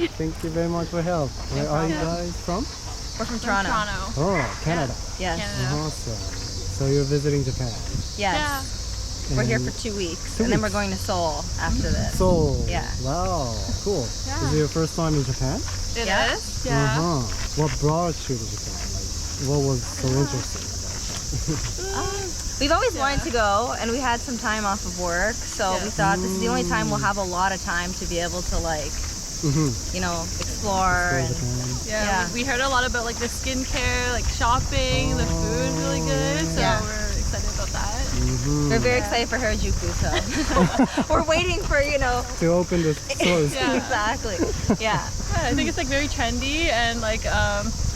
Thank you very much for help. Where are you guys from? We're from Toronto. Oh, Canada. Yes. Awesome. So you're visiting Japan. Yes. We're here for 2 weeks, and then we're going to Seoul after this. Seoul. Yeah. Wow. Cool. Is it your first time in Japan? It Yeah. is. Yeah. What brought you to Japan? Like, what was so interesting? We've always wanted to go, and we had some time off of work, so we thought this is the only time we'll have a lot of time to be able to explore. And, Yeah. We heard a lot about like the skincare, like shopping, the food really good. So we're excited about that. we're very excited for Harajuku, so we're waiting for To open the stores. exactly. Yeah. I think it's like very trendy, and like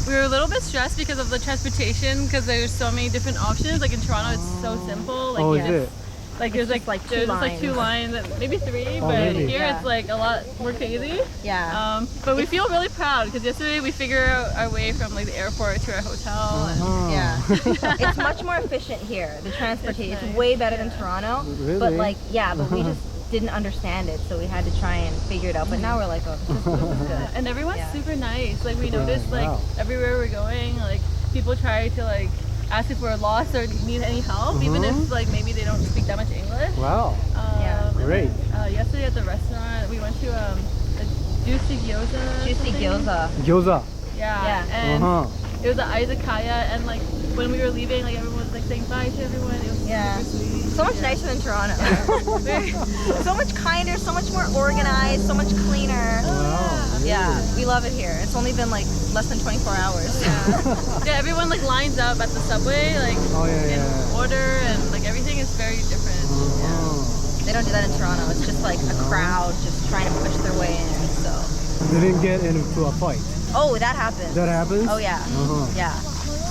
we were a little bit stressed because of the transportation, because there's so many different options. Like in Toronto, it's so simple. Like Oh, you is just- it? Like there's like two like 2 lines, maybe 3, Oh, but really? here Yeah. it's like a lot more crazy. Yeah. But we feel really proud because yesterday we figured out our way from like the airport to our hotel. And Yeah. It's much more efficient here. The transportation is way better than Toronto. Really? But but we just didn't understand it, so we had to try and figure it out. But now we're like, oh, this is good. And everyone's Yeah. super nice. Like we noticed like Wow. everywhere we're going, like people try to like ask if we're lost or need any help, even if like maybe they don't speak that much English. Wow. Yeah. And Great. then, yesterday at the restaurant, we went to a juicy gyoza. Juicy something. gyoza. Gyoza. Yeah. Yeah. And it was an izakaya, and like when we were leaving, like everyone was like saying bye to everyone. It was Yeah. super sweet. So much nicer than Toronto. So much kinder, so much more organized, so much cleaner. Wow. Yeah, we love it here. It's only been like less than 24 hours. Yeah, everyone like lines up at the subway, like Oh, yeah, in yeah. order, and like everything is very different. They don't do that in Toronto. It's just like a crowd just trying to push their way in. So. Didn't get into a fight. Oh, that happens. That happens? Oh yeah. Uh-huh. Yeah.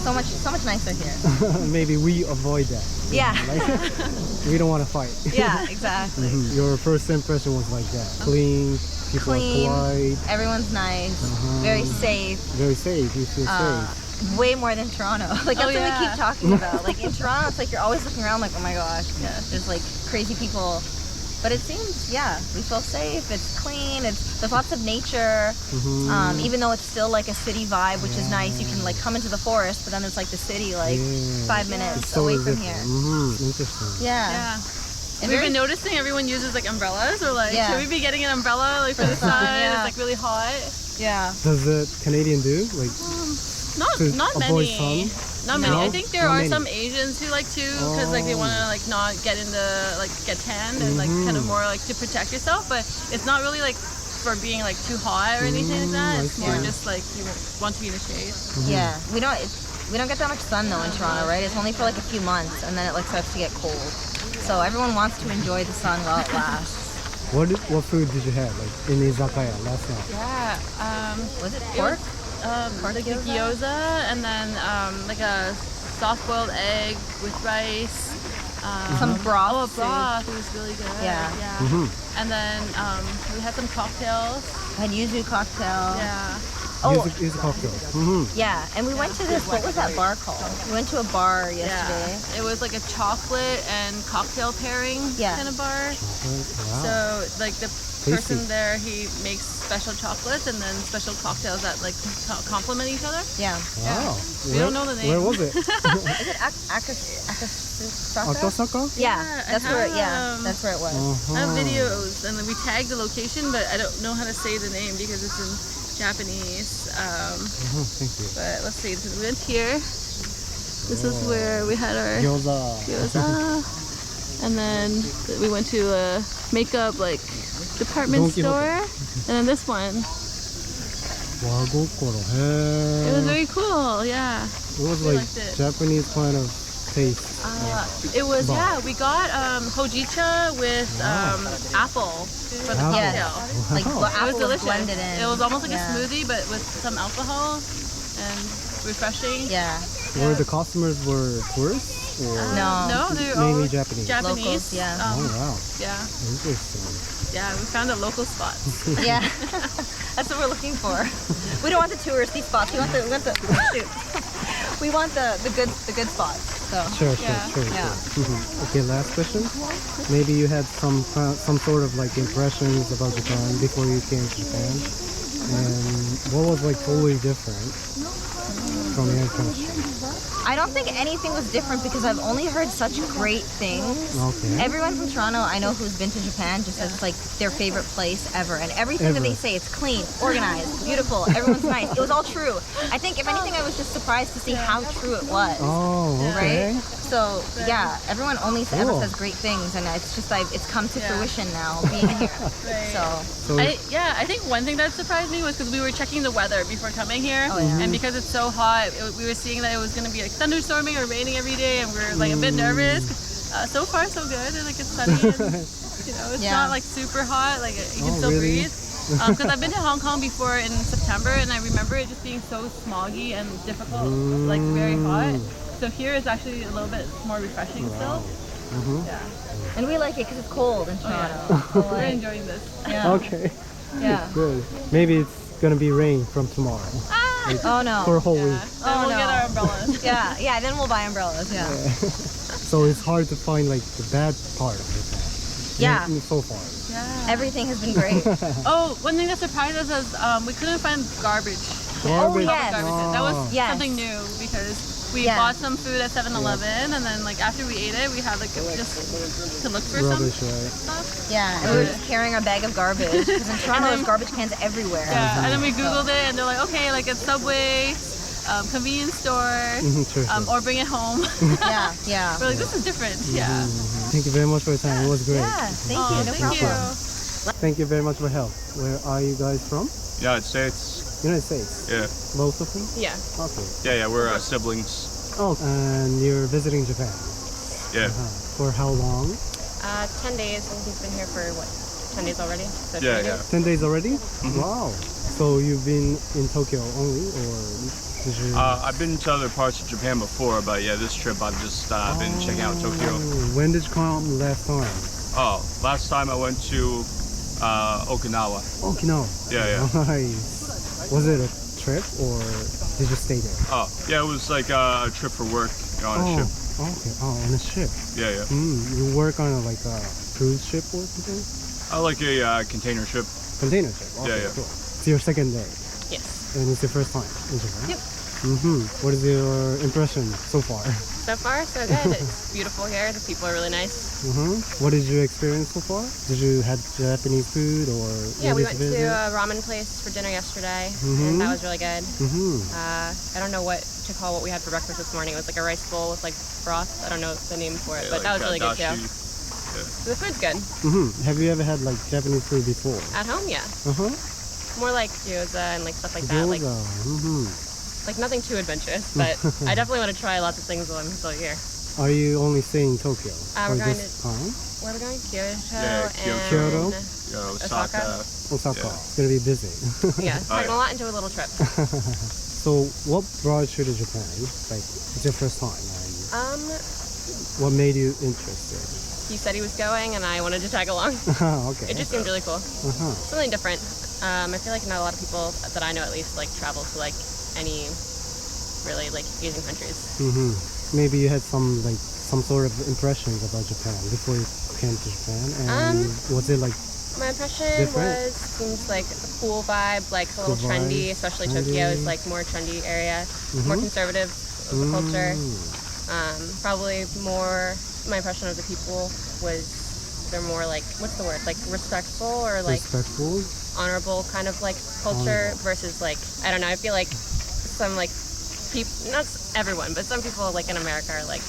So much nicer here. Maybe we avoid that. Yeah. Like, we don't want to fight. Yeah, exactly. Your first impression was like that. Clean, people Clean. are polite, Everyone's nice. Very safe. very safe. You feel safe. Way more than Toronto. Like that's what we keep talking about. Like in Toronto, it's like you're always looking around like, oh my gosh, there's like crazy people. But it seems, we feel safe. It's clean. There's lots of nature. Even though it's still like a city vibe, which is nice. You can like come into the forest, but then there's like the city like 5 minutes It's so away from different. here. Interesting. Yeah. Yeah. And We've very- been noticing everyone uses like umbrellas. We're like, Yeah. should we be getting an umbrella like for the sun? Yeah. It's like really hot. Yeah. Does the Canadian do? Like, to Not avoid many. sun? Not many. No? I think there Not are many. some Asians who like to, because like they want to like not get in the like get tanned and like kind of more like to protect yourself. But it's not really like for being like too hot or anything like that. I It's more see. just like you want to be in the shade. Yeah. We don't get that much sun though in Toronto, right? It's only for like a few months, and then it like starts to get cold. So everyone wants to enjoy the sun while it lasts. What food did you have? Like in izakaya last night? Yeah. Was it It pork? was, like a gyoza, and then like a soft-boiled egg with rice. Some broth. Oh, broth. It was really good. Yeah. And then we had some cocktails. I had yuzu cocktail. Yeah. Oh, It's a cocktail. yeah. And we went to this. What was that bar called? We went to a bar yesterday. It was like a chocolate and cocktail pairing kind of bar. Wow. So like the person there, he makes special chocolates and then special cocktails that like complement each other. Yeah. Wow. We don't know the name. Where was it? Is it Akasaka? Akasaka? Yeah, I that's where. have, Yeah, that's where it was. I have videos and then we tagged the location, but I don't know how to say the name because it's in Japanese. Thank you. But let's see. So we went here. This is where we had our Gyoza. gyoza. And then we went to a makeup like department Don Quijote. store. And then this one. Wagokoro. It was very cool, yeah. It was We like liked it. Japanese kind of taste. It was, Bar. yeah, we got hojicha with apple for the Apple. cocktail. Like Wow. It apple was delicious. blended in. It was almost like Yeah. a smoothie, but with some alcohol and refreshing. Yeah. Were the customers tourists or No. They're mainly all Japanese? Japanese. Locals, yeah. Oh wow, Yeah, interesting. yeah, we found a local spot. Yeah. That's what we're looking for. We don't want the touristy spots. We want the shoot. We want the good spots. So. Sure. Yeah. Okay, last question. Maybe you had some sort of like impressions about Japan before you came to Japan. And what was like totally different from your country? I don't think anything was different because I've only heard such great things. Okay. Everyone from Toronto I know who's been to Japan just says it's like their favorite place ever, and everything that they say, it's clean, organized, beautiful, everyone's nice. It was all true. I think if anything I was just surprised to see how true it was. Oh, okay. Right? So yeah, everyone only ever Cool. says great things, and it's just like it's come to fruition now being here. So I think one thing that surprised me was because we were checking the weather before coming here, Oh, yeah. and because it's so hot, we were seeing that it was going to be like thunderstorming or raining every day, and we were like a bit nervous. So far, so good. Like it's sunny, and it's not like super hot. Like you can still really? breathe. Because I've been to Hong Kong before in September, and I remember it just being so smoggy and difficult, like very hot. So here it's actually a little bit more refreshing still. Yeah. and we like it because it's cold in Toronto. Yeah. So, We're like, enjoying this. yeah. Okay. Yeah. Good. Maybe it's gonna be rain from tomorrow. Like, Oh no. for a whole Yeah. week. Then we'll no. get our umbrellas. Yeah. Then we'll buy umbrellas. Yeah. So it's hard to find like the bad part of Japan. Yeah. So far. Everything has been great. Oh, one thing that surprised us is we couldn't find garbage. Garbage. yes. Garbage. That was Yes. something new because we Yeah. bought some food at 7-Eleven, and then like after we ate it, we had like just to look for Rubbish, some right? stuff. Yeah. And we were just carrying our bag of garbage because in Toronto there's garbage cans everywhere. Yeah, and then we Googled it, and they're like, okay, like at Subway, convenience store, Sure. or bring it home. Yeah. We're like, this is different. Yeah. Thank you very much for your time. It was great. Yeah. Thank Oh, you. No thank problem. you. Thank you very much for help. Where are you guys from? United States. United States. Yeah. Both of them? Yeah. Okay. Yeah, we're siblings. Oh, and you're visiting Japan. Yeah. For how long? 10 days, and he's been here for what, 10 days already? So Yeah, 20 yeah. days? 10 days already? Wow. So you've been in Tokyo only, or did you? I've been to other parts of Japan before, but yeah, this trip I've just been checking out Tokyo. When did you come last time? Oh, last time I went to Okinawa. Okinawa. Yeah. Nice. Was it a trip, or did you stay there? Oh, yeah, it was like a trip for work on a ship. Okay. Oh, on a ship. Yeah. You work on like a cruise ship or something? I like a container ship. Container ship. Okay, Yeah. cool. It's your second day, Yes. and it's your first time in Japan. Yep. What is your impression so far? So far, so good. It's beautiful here. The people are really nice. What did you experience so far? Did you have Japanese food or? Yeah, we English went to visit? a ramen place for dinner yesterday, and that was really good. I don't know what to call what we had for breakfast this morning. It was like a rice bowl with like broth. I don't know the name for it, Yeah, but like that was really good too. dashi. The food's good. Have you ever had like Japanese food before? At home, yeah. More like gyoza and like stuff like that. Like nothing too adventurous, but I definitely want to try lots of things while I'm still here. Are you only staying in Tokyo? We're going this time? Where are we going? Kyoto Yeah, and Kyoto. Osaka. Osaka. Yeah. It's gonna be busy. Yeah, Oh, packing yeah. a lot into a little trip. So, what brought you to Japan? Like, it's your first time, and what made you interested? He said he was going, and I wanted to tag along. Okay. It just seemed really cool. Something different. I feel like not a lot of people that I know at least like travel to like any really like Asian countries. Maybe you had some sort of impressions about Japan before you came to Japan, and was it like? My impression Different? seems like a cool vibe, like a little Cool trendy, vibe, especially trendy. Tokyo is like more trendy area, more conservative of the culture. Probably more. My impression of the people was they're more like what's the word, like respectful or like Respectful. honorable kind of like culture versus like I don't know. I feel like some like people, not everyone, but some people like in America are like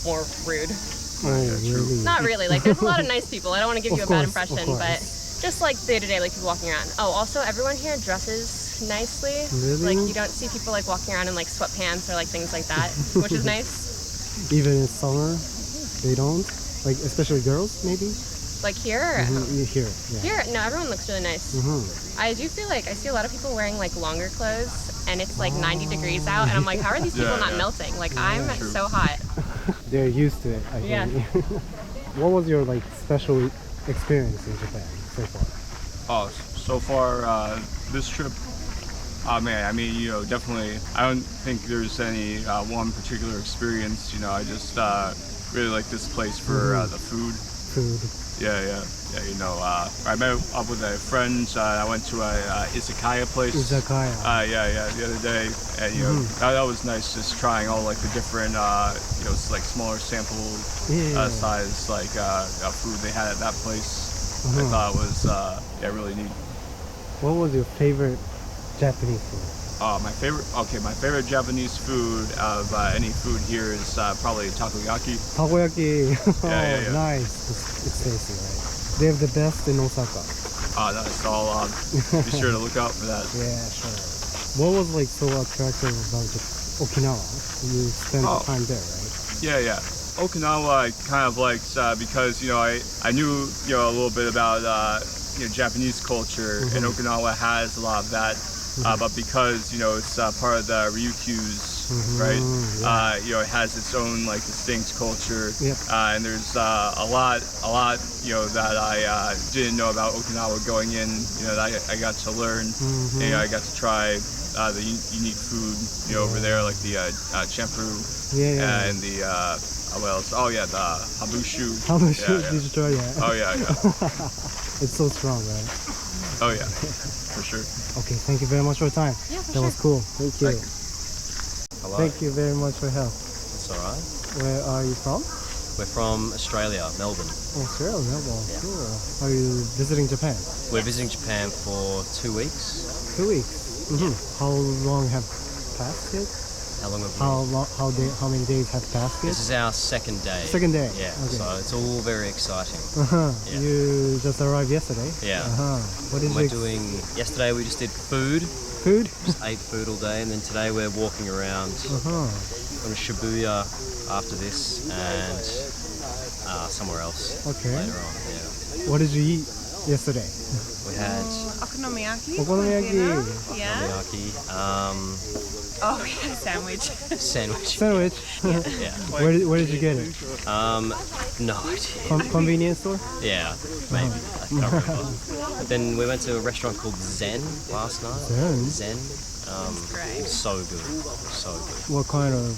more rude. Oh, really? Not really. Like there's a lot of nice people. I don't want to give you a bad impression, course. but just like day to day, like people walking around. Oh, also everyone here dresses nicely. Really? Like you don't see people like walking around in like sweatpants or like things like that, which is nice. Even in summer, they don't. Like especially girls, maybe. Like here, Here, yeah. here, no, everyone looks really nice. I do feel like I see a lot of people wearing like longer clothes, and it's like 90 degrees out, and I'm like, how are these people not melting? Like I'm so hot. They're used to it, I Yeah. think. What was your like special experience in Japan so far? Oh, so far this trip. Oh man, I mean, definitely. I don't think there's any one particular experience. I just really like this place for the food. food. Yeah. You know, I met up with a friend. I went to a izakaya place. Izakaya. Yeah, the other day, and you know that was nice. Just trying all like the different, like smaller sample size food they had at that place. I thought it was really neat. What was your favorite Japanese food? My favorite Japanese food of any food here is probably takoyaki. Takoyaki. Yeah. Nice. It's tasty, right? They have the best in Osaka. Nice. I'll be sure to look out for that. Yeah, sure. What was like so attractive about Okinawa? You spent time there, right? Yeah. Okinawa I kind of liked because I knew a little bit about Japanese culture, and Okinawa has a lot of that. But because it's part of the Ryukyus, right? It has its own like distinct culture, and there's a lot that I didn't know about Okinawa going in. That I got to learn. And, I got to try the unique food over there, like the champu and the what else? Oh yeah, the habushu. Habushu, did you try that? Oh yeah. It's so strong, right? Oh yeah, for sure. Okay, thank you very much for your time. Yeah, for That was cool. Thank you. Hello. Thank you very much for your help. That's all right. Where are you from? We're from Australia, Melbourne. Australia, Melbourne. Yeah. Cool. Are you visiting Japan? We're visiting Japan for 2 weeks. 2 weeks. How long have passed it? How long have we? How many days have passed it? This is our second day. Second day. Yeah. Okay. So it's all very exciting. Yeah. You just arrived yesterday. Yeah. What did We're you doing. Yesterday we just did food. food? Just ate food all day, and then today we're walking around on Shibuya after this and somewhere else Okay. later on. Yeah. What did you eat yesterday? We had Okonomiyaki. Okonomiyaki. Yeah. okonomiyaki, Oh, yeah, sandwich. sandwich. Sandwich. Yeah. Where did you get it? No idea. Convenience store? Yeah, maybe. I can't remember. But then we went to a restaurant called Zen last night. Zen? It was so good. So good. What kind of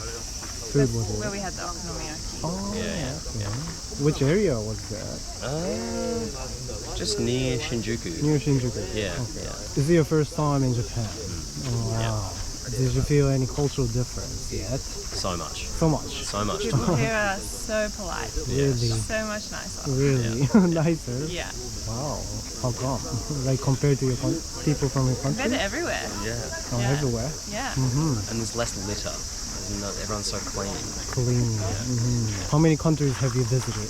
food was Where it? we had the okonomiyaki. Oh, Yeah. which area was that? Just near Shinjuku. Near Shinjuku. Yeah. Is it your first time in Japan? Oh, wow. Did you feel any cultural difference yet? So much. So much. So much. People here are so polite. Really? So much nicer. Really? Nicer? Yeah. Wow. How come? Like compared to your people from your country? Compared to everywhere. Yeah. From Yeah. everywhere? Yeah. And there's less litter. Everyone's so clean. Clean. How many countries have you visited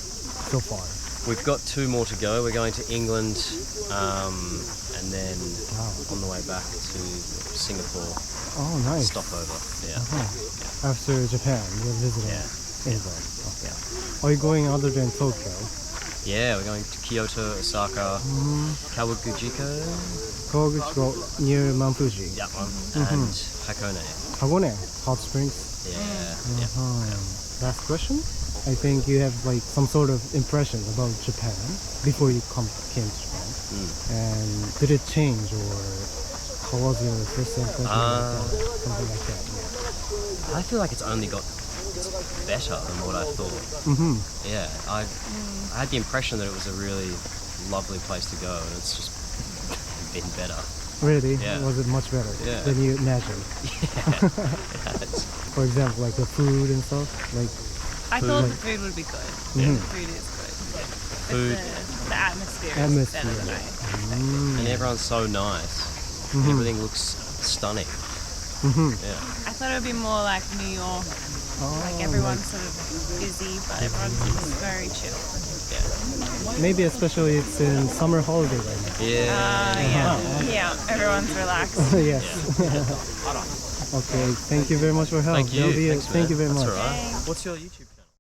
so far? We've got 2 more to go. We're going to England, and then on the way back to Singapore. Oh, nice. Stopover. Yeah. After Japan, you're visiting England. Okay. Are you going other than Tokyo? Yeah, we're going to Kyoto, Osaka, Kawaguchiko. Kawaguchiko near Mount Fuji. Yeah, and Hakone. Hakone, hot springs. Yeah. Last question. I think you have like some sort of impression about Japan before you came to Japan. And did it change, or how was your first impression? Something like that. I feel like it's better than what I thought. Yeah, I had the impression that it was a really lovely place to go, and it's just been better. Really? Yeah. Was it much better Yeah. than you imagined? For example, like the food and stuff. Like I thought the food would be good. The food is good. Food. But the atmosphere is Atmosphere. better than I And everyone's so nice. Everything looks stunning. Yeah. I thought it would be more like New York. Like everyone's sort of busy, but everyone's very chill. maybe especially it's in summer holiday right now. Yeah. Yeah, everyone's relaxed. Yes. Okay. Thank you very much for your help. Thank you. That'll be it. Thanks, Thank man. you very That's much. all right. What's your YouTube?